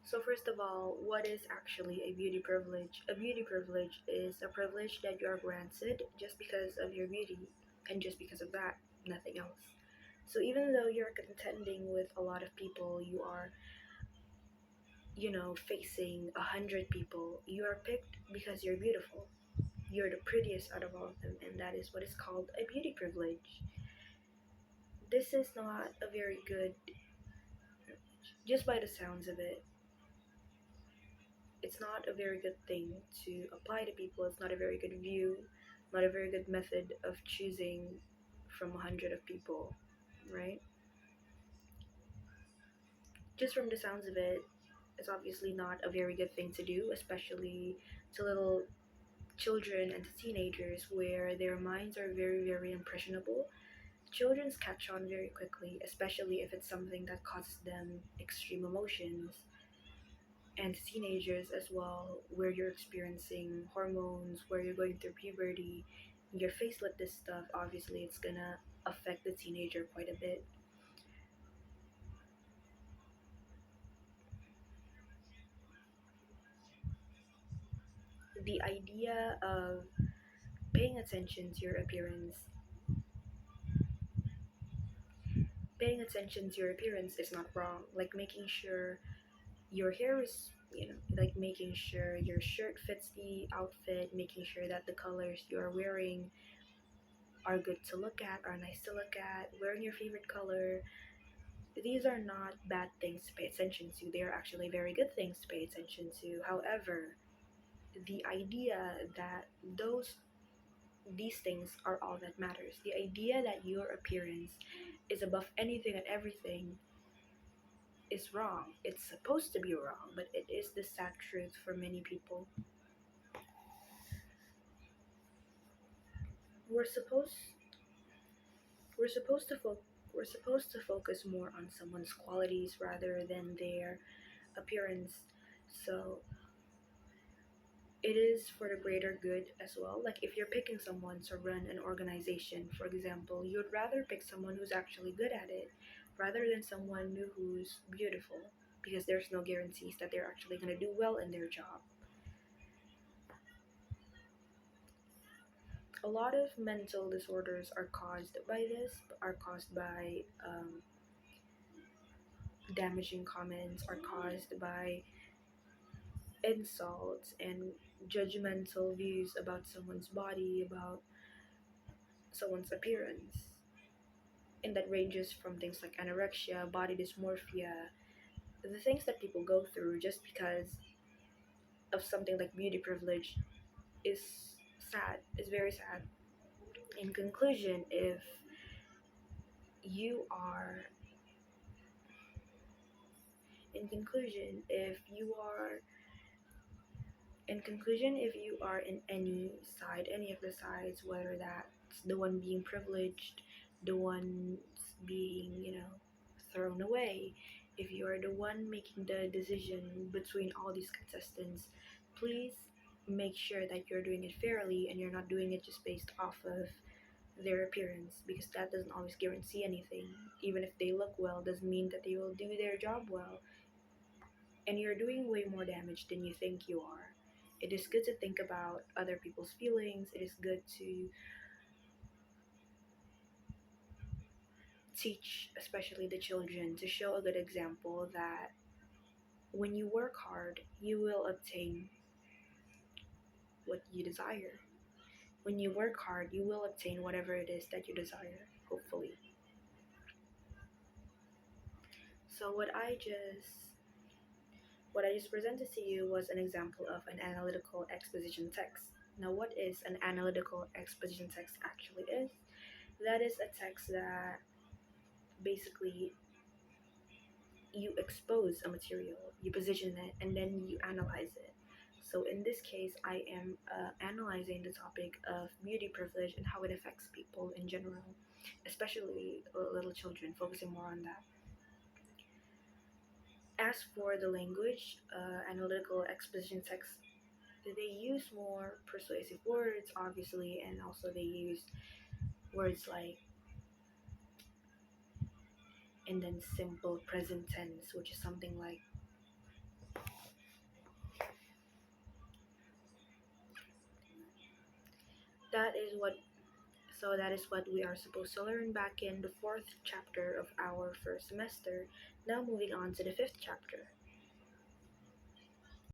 So, first of all, what is actually a beauty privilege? A beauty privilege is a privilege that you are granted just because of your beauty and just because of that, nothing else. So, even though you're contending with a lot of people, you are, facing 100 people, you are picked because you're beautiful. You're the prettiest out of all of them, and that is what is called a beauty privilege. This is not a very good, just by the sounds of it, it's not a very good thing to apply to people. It's not a very good view, not a very good method of choosing from 100 of people, right? Just from the sounds of it, it's obviously not a very good thing to do, especially to little children and to teenagers where their minds are very, very impressionable. Children catch on very quickly, especially if it's something that causes them extreme emotions, and teenagers as well, where you're experiencing hormones, where you're going through puberty, you're faced with this stuff. Obviously, it's gonna affect the teenager quite a bit. The idea of paying attention to your appearance is not wrong. Like making sure your hair is, like making sure your shirt fits the outfit, making sure that the colors you're wearing are good to look at, are nice to look at, wearing your favorite color. These are not bad things to pay attention to. They are actually very good things to pay attention to. However, the idea that those these things are all that matters, the idea that your appearance is above anything and everything, is wrong. It's supposed to be wrong, but it is the sad truth for many people. We're supposed we're supposed to fo- we're supposed to focus more on someone's qualities rather than their appearance. So it is for the greater good as well. Like if you're picking someone to run an organization, for example, you'd rather pick someone who's actually good at it rather than someone who's beautiful, because there's no guarantees that they're actually going to do well in their job. A lot of mental disorders are caused by this, are caused by damaging comments, are caused by insults and judgmental views about someone's body, about someone's appearance. And that ranges from things like anorexia, body dysmorphia, the things that people go through just because of something like beauty privilege is sad, is very sad. In conclusion, you are, in conclusion, if you are in any side, any of the sides, whether that's the one being privileged, the one being, thrown away, if you are the one making the decision between all these contestants, please make sure that you're doing it fairly and you're not doing it just based off of their appearance, because that doesn't always guarantee anything. Even if they look well, doesn't mean that they will do their job well, and you're doing way more damage than you think you are. It is good to think about other people's feelings. It is good to teach, especially the children, to show a good example that when you work hard, you will obtain what you desire. When you work hard, you will obtain whatever it is that you desire, hopefully. So what I just presented to you was an example of an analytical exposition text. Now, what is an analytical exposition text actually is? That is a text that basically you expose a material, you position it, and then you analyze it. So in this case, I am analyzing the topic of beauty privilege and how it affects people in general, especially little children, focusing more on that. As for the language, analytical exposition text, they use more persuasive words, obviously, and also they use words like and then simple present tense, which is something like That is what that is what we are supposed to learn back in the fourth chapter of our first semester. Now moving on to the fifth chapter.